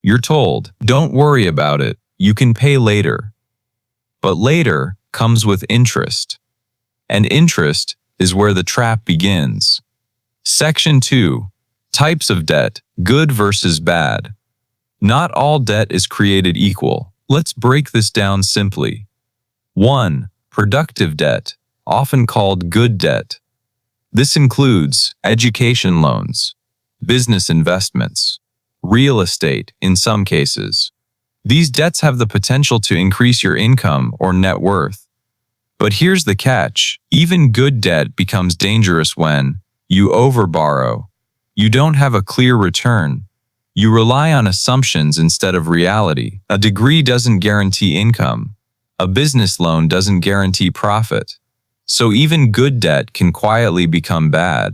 You're told, don't worry about it, you can pay later. But later comes with interest. And interest is where the trap begins. Section 2. Types of debt, good versus bad. Not all debt is created equal. Let's break this down simply. 1. Productive debt, often called good debt. This includes education loans, business investments, real estate in some cases. These debts have the potential to increase your income or net worth. But here's the catch. Even good debt becomes dangerous when you overborrow. You don't have a clear return. You rely on assumptions instead of reality. A degree doesn't guarantee income. A business loan doesn't guarantee profit. So even good debt can quietly become bad.